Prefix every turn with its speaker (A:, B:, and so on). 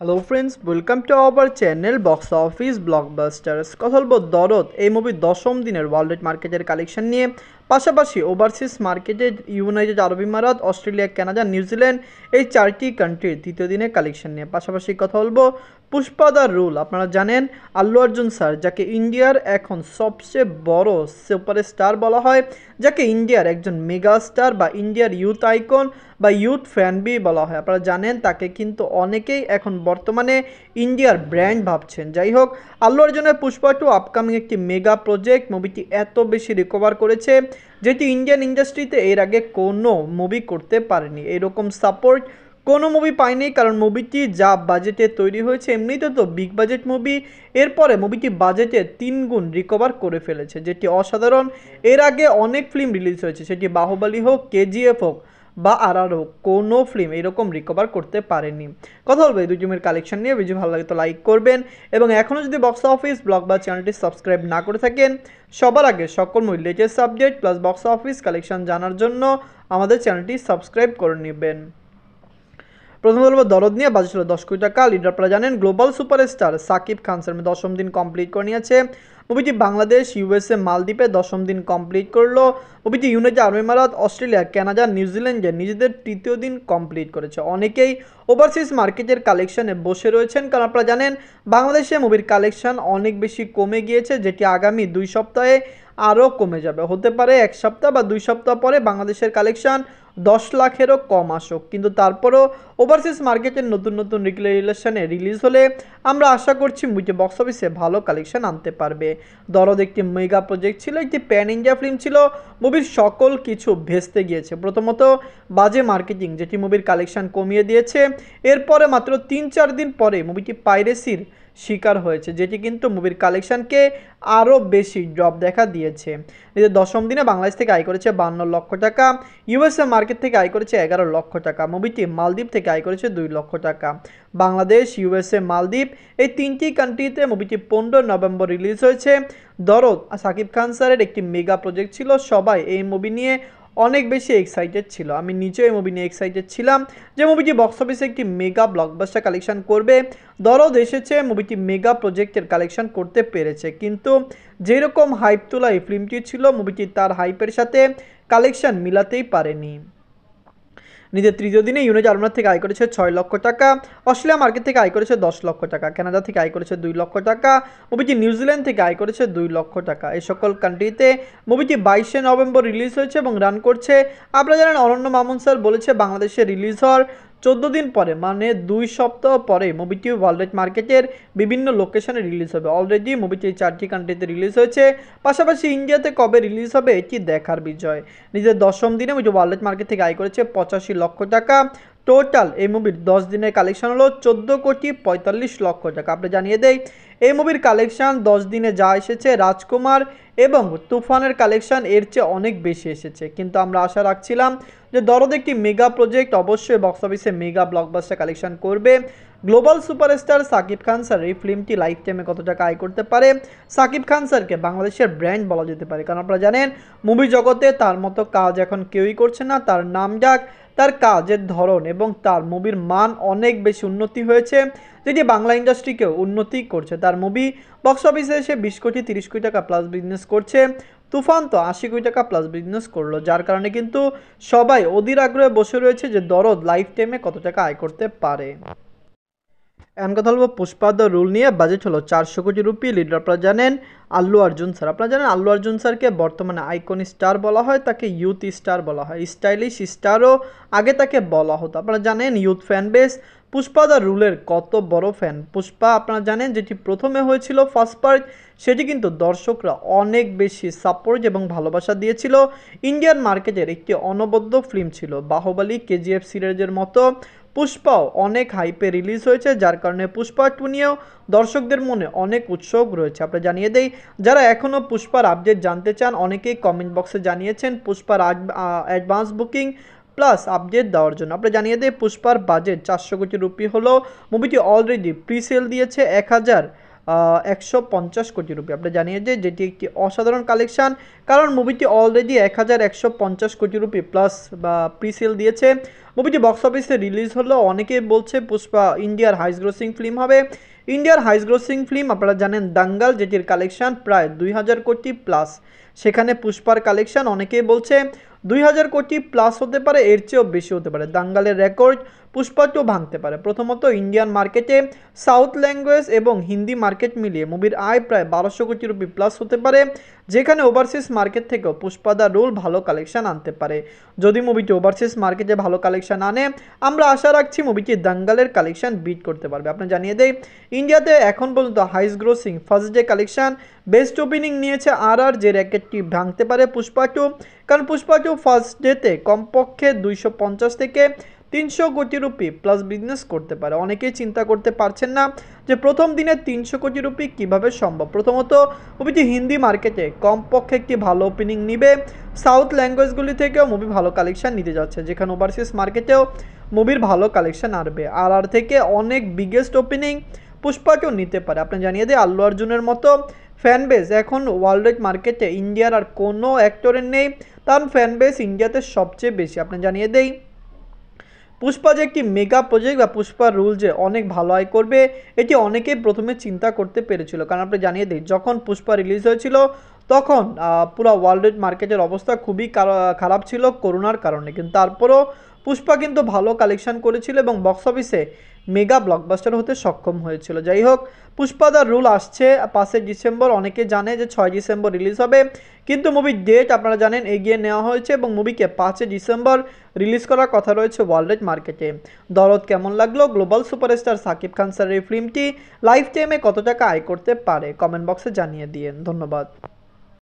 A: Hello friends, welcome to our channel box office blockbusters. কথা বলবো দরদ এই মুভির দশম দিনের ওয়ার্ল্ড মার্কেটের কালেকশন নিয়ে, পাশাপাশি ওভারসিজ মার্কেটে ইউনাইটেড আরব ইমারাত, অস্ট্রেলিয়া, কানাডা, নিউজিল্যান্ড এই চারটি কান্ট্রির তৃতীয় দিনের কালেকশন নিয়ে। পাশাপাশি কথা বলবো পুষ্পা দ্য রুল। আপনারা জানেন আল্লু অর্জুন স্যার, যাকে ইন্ডিয়ার এখন সবচেয়ে বড় সুপারস্টার বলা হয়, যাকে ইন্ডিয়ার একজন মেগা স্টার বা ইন্ডিয়ার ইউথ আইকন বা ইউথ ফ্যানবি বলা হয়। আপনারা জানেন তাকে কিন্তু অনেকেই এখন বর্তমানে ইন্ডিয়ার ব্র্যান্ড ভাবছেন। যাই হোক, আল্লু অর্জুনের পুষ্পা টু আপকামিং একটি মেগা প্রজেক্ট। মুভিটি এত বেশি রিকভার করেছে যেটি ইন্ডিয়ান ইন্ডাস্ট্রিতে এর আগে কোনো মুভি করতে পারেনি। এরকম সাপোর্ট কোনো মুভি পায়নি, কারণ মুভিটি যা বাজেটে তৈরি হয়েছে, এমনিতে তো বিগ বাজেট মুভি, এরপরে মুভিটি বাজেটে 3 গুণ রিকভার করে ফেলেছে, যেটি অসাধারণ। এর আগে অনেক ফিল্ম রিলিজ হয়েছে, সেটি বাহুবলী হোক, কেজিএফ হোক বা আর হোক, কোনো ফিল্ম এরকম রিকভার করতে পারেনি। কথা বলবো এই দুই টিমের কালেকশন নিয়ে। ভিডিও ভালো লাগে তো লাইক করবেন, এবং এখনও যদি বক্স অফিস ব্লগ বা চ্যানেলটি সাবস্ক্রাইব না করে থাকেন, সবার আগে সকল movie latest update plus box office collection জানার জন্য আমাদের চ্যানেলটি সাবস্ক্রাইব করে নেবেন। প্রথমে বলবো দরদ নিয়ে। বাজেট ছিল 10 কোটি টাকা। লিডার আপনারা জানেন global superstar Shakib Khan sir দশম দিন কমপ্লিট করে নিয়েছে। মুভিটি বাংলাদেশ, ইউএসএ, মালদ্বীপে দশম দিন কমপ্লিট করলো। মুভিটি ইউনাইটেড আরব ইমারাত, অস্ট্রেলিয়া, কানাডা, নিউজিল্যান্ডে নিজেদের তৃতীয় দিন কমপ্লিট করেছে। অনেকেই ওভারসিজ মার্কেটের কালেকশনে বসে রয়েছেন, কারণ আপনারা জানেন বাংলাদেশে মুভির কালেকশন অনেক বেশি কমে গিয়েছে, যেটি আগামী 2 সপ্তাহে আরও কমে যাবে। হতে পারে 1 সপ্তাহ বা 2 সপ্তাহ পরে বাংলাদেশের কালেকশন 10 লাখেরও কম আসুক, কিন্তু তারপরও ওভারসিজ মার্কেটের নতুন নতুন রিলেশনে রিলিজ হলে আমরা আশা করছি মুভিটি বক্স অফিসে ভালো কালেকশন আনতে পারবে। দরদ একটি মেগা প্রজেক্ট ছিল, একটি প্যান ইন্ডিয়া ফিল্ম ছিল। মুভির সকল কিছু ভেস্তে গিয়েছে। প্রথমত বাজে মার্কেটিং, যেটি মুভির কালেকশন কমিয়ে দিয়েছে। এরপরে মাত্র 3-4 দিন পরে মুভিটি পাইরেসির শিকার হয়েছে, যেটি কিন্তু মুভির কালেকশনকে আরও বেশি ড্রপ দেখা দিয়েছে। এদের দশম দিনে বাংলাদেশ থেকে আয় করেছে 52 লক্ষ টাকা, ইউএসএ মার্কেট থেকে আয় করেছে 11 লক্ষ টাকা, মুভিটি মালদ্বীপ থেকে আয় করেছে 2 লক্ষ টাকা। বাংলাদেশ, ইউএসএ, মালদ্বীপ এই তিনটি কান্ট্রিতে মুভিটি 15 নভেম্বর রিলিজ হয়েছে। দরদ সাকিব খান স্যারের একটি মেগা প্রজেক্ট ছিল, সবাই এই মুভি নিয়ে অনেক বেশি এক্সাইটেড ছিল। আমি নিজেও এই মুভি নিয়ে এক্সাইটেড ছিলাম যে মুভিটি বক্স অফিসে একটি মেগা ব্লকবাস্টার কালেকশন করবে। দরদ এসেছে, মুভিটি মেগা প্রজেক্টের কালেকশন করতে পেরেছে, কিন্তু যেরকম হাইপ তোলা এই ফিল্মটি ছিল, মুভিটি তার হাইপের সাথে কালেকশন মিলাতেই পারেনি। নিজের তৃতীয় দিনে ইউনাইটেড আরব ইমারাত থেকে আয় করেছে 6 লক্ষ টাকা, অস্ট্রেলিয়া মার্কেট থেকে আয় করেছে 10 লক্ষ টাকা, কানাডা থেকে আয় করেছে 2 লক্ষ টাকা, মুভিটি নিউজিল্যান্ড থেকে আয় করেছে 2 লক্ষ টাকা। এই সকল কান্ট্রিতে মুভিটি 22শে নভেম্বর রিলিজ হয়েছে এবং রান করছে। আপনারা জানেন অনন্য মামুন স্যার বলেছে বাংলাদেশে রিলিজ হওয়ার 14 দিন পরে, মানে 2 সপ্তাহ পরে মুভিটি ওয়ার্ল্ড মার্কেটের বিভিন্ন লোকেশনে রিলিজ হবে। অলরেডি মুভিটি 4টি কান্ট্রিতে রিলিজ হয়েছে, পাশাপাশি ইন্ডিয়াতে কবে রিলিজ হবে এটি দেখার বিষয়। নিজের দশম দিনে মুভিটি ওয়ার্ল্ড মার্কেট থেকে আয় করেছে 85 লক্ষ টাকা। টোটাল এই মুভির 10 দিনের কালেকশন হলো 14 কোটি 45 লক্ষ টাকা। আপনি জানিয়ে দেই এই মুভির কালেকশন 10 দিনে যা এসেছে, রাজকুমার এবং তুফানের কালেকশন এর চেয়ে অনেক বেশি এসেছে, কিন্তু আমরা আশা রাখছিলাম যে দরদ একটি মেগা প্রজেক্ট অবশ্যই বক্স অফিসে মেগা ব্লকবাস্টার কালেকশন করবে। Global superstar Shakib Khan sir এই ফিল্মটি লাইফ টাইমে কত টাকা আয় করতে পারে? সাকিব খান স্যারকে বাংলাদেশের ব্র্যান্ড বলা যেতে পারে, কারণ আপনারা জানেন মুভি জগতে তার মতো কাজ এখন কেউই করছে না। তার নাম ডাক, তার কাজের ধরন এবং তার মুভির মান অনেক বেশি উন্নতি হয়েছে, যেটি বাংলা ইন্ডাস্ট্রিকেও উন্নতি করছে। তার মুভি বক্স অফিসে এসে 20 কোটি 30 কোটি টাকা প্লাস বিজনেস করছে। তুফান তো 80 কোটি টাকা প্লাস বিজনেস করলো, যার কারণে কিন্তু সবাই অধীর আগ্রহে বসে রয়েছে যে দরদ লাইফ টাইমে কত টাকা আয় করতে পারে। এখন কথা বলবো পুষ্পা দ্য রুল নিয়ে। বাজেট হলো 400 কোটি রুপি। লিডার আপনারা জানেন আল্লু অর্জুন স্যার। আপনারা জানেন আল্লু অর্জুন স্যারকে বর্তমানে আইকন স্টার বলা হয়, তাকে ইউথ স্টার বলা হয়, স্টাইলিশ স্টারও আগে তাকে বলা হতো। আপনারা জানেন youth fan base Pushpa the রুলের কত বড় ফ্যান। পুষ্পা আপনারা জানেন যেটি প্রথমে হয়েছিল ফার্স্ট পার্ট, সেটি কিন্তু দর্শকরা অনেক বেশি সাপোর্ট এবং ভালোবাসা দিয়েছিল। ইন্ডিয়ান মার্কেটের একটি অনবদ্য ফিল্ম ছিল। বাহুবলী, কেজিএফ সিরিজের মতো পুষ্পাও অনেক হাইপে রিলিজ হয়েছে, যার কারণে পুষ্পা 2 নিয়েও দর্শকদের মনে অনেক উৎসুক রয়েছে। আমরা জানিয়ে দেই যারা এখনও পুষ্পার আপডেট জানতে চান, অনেকেই কমেন্ট বক্সে জানিয়েছেন পুষ্পার অ্যাডভান্স বুকিং প্লাস আপডেট দেওয়ার জন্য। আমরা জানিয়ে দিই পুষ্পার বাজেট 400 কোটি রুপি হলো। মুভিটি অলরেডি প্রি সেল দিয়েছে 1000 150 কোটি রুপি। আপনি জানিয়ে যে যেটি একটি অসাধারণ কালেকশন, কারণ মুভিটি অলরেডি 1150 কোটি রুপি প্লাস বা প্রিসেল দিয়েছে। মুভিটি বক্স অফিসে রিলিজ হলো, অনেকেই বলছে পুষ্পা ইন্ডিয়ার হাইস্ট গ্রোসিং ফিল্ম হবে। ইন্ডিয়ার হাইস্ট গ্রোসিং ফিল্ম আপনারা জানেন দাঙ্গাল, যেটির কালেকশন প্রায় 2000 কোটি প্লাস। সেখানে পুষ্পার কালেকশন অনেকেই বলছে 2000 কোটি প্লাস হতে পারে, এর চেয়েও বেশি হতে পারে। দাঙ্গালের রেকর্ড পুষ্পাকেও ভাঙতে পারে। প্রথমত ইন্ডিয়ান মার্কেটে সাউথ ল্যাঙ্গুয়েজ এবং হিন্দি মার্কেট মিলিয়ে মুভির আয় প্রায় 1200 কোটি রুপি প্লাস হতে পারে, যেখানে ওভারসিজ মার্কেট থেকেও পুষ্পা দা রুল ভালো কালেকশন আনতে পারে। যদি মুভিটি ওভারসিজ মার্কেটে ভালো কালেকশন আনে, আমরা আশা রাখছি মুভিটি দাঙ্গালের কালেকশন বিট করতে পারবে। আপনি জানিয়ে দেই ইন্ডিয়াতে এখন পর্যন্ত highest grossing first day collection best opening নিয়েছে আর যে র্যাকেটটি ভাঙতে পারে পুষ্পা 2, কারণ পুষ্পা 2 ফার্স্ট ডেতে কমপক্ষে 250 থেকে 300 কোটি রুপি প্লাস বিজনেস করতে পারে। অনেকেই চিন্তা করতে পারছেন না যে প্রথম দিনে 300 কোটি রুপি কীভাবে সম্ভব। প্রথমত মুভিটি হিন্দি মার্কেটে কমপক্ষে একটি ভালো ওপেনিং নিবে, সাউথ ল্যাঙ্গুয়েজগুলি থেকেও মুভি ভালো কালেকশন নিতে যাচ্ছে, যেখানে ওভারসিজ মার্কেটেও মুভির ভালো কালেকশন আসবে। আর থেকে অনেক বিগেস্ট ওপেনিং পুষ্পাকেও নিতে পারে। আপনি জানিয়ে দেয় আল্লু অর্জুনের মতো ফ্যান বেস এখন ওয়ার্ল্ড ওয়াইড মার্কেটে ইন্ডিয়ার আর কোনো অ্যাক্টরের নেই, তার ফ্যান বেস ইন্ডিয়াতে সবচেয়ে বেশি। আপনি জানিয়ে দেই পুষ্পা যে একটি মেগা প্রজেক্ট বা পুষ্পার রুল যে অনেক ভালো আয় করবে, এটি অনেকেই প্রথমে চিন্তা করতে পেরেছিল। কারণ আপনি জানিয়ে দিই যখন পুষ্পা রিলিজ হয়েছিল তখন পুরো ওয়ার্ল্ড ওয়াইড মার্কেটের অবস্থা খুবই খারাপ ছিল করোনার কারণে, কিন্তু তারপরও পুষ্পা কিন্তু ভালো কালেকশন করেছিল এবং বক্স অফিসে মেগা ব্লকবাস্টার হতে সক্ষম হয়েছিল। যাই হোক, পুষ্পা দা রুল আসছে 5 ডিসেম্বর। অনেকে জানে যে 6 ডিসেম্বর রিলিজ হবে, কিন্তু মুভির ডেট আপনারা জানেন এগিয়ে নেওয়া হয়েছে এবং মুভিকে 5 ডিসেম্বর রিলিজ করার কথা রয়েছে ওয়ার্ল্ড ওয়াইড মার্কেটে। দরদ কেমন লাগলো? গ্লোবাল সুপারস্টার সাকিব খান স্যারের এই ফিল্মটি লাইফ টাইমে কত টাকা আয় করতে পারে? কমেন্ট বক্সে জানিয়ে দিন। ধন্যবাদ।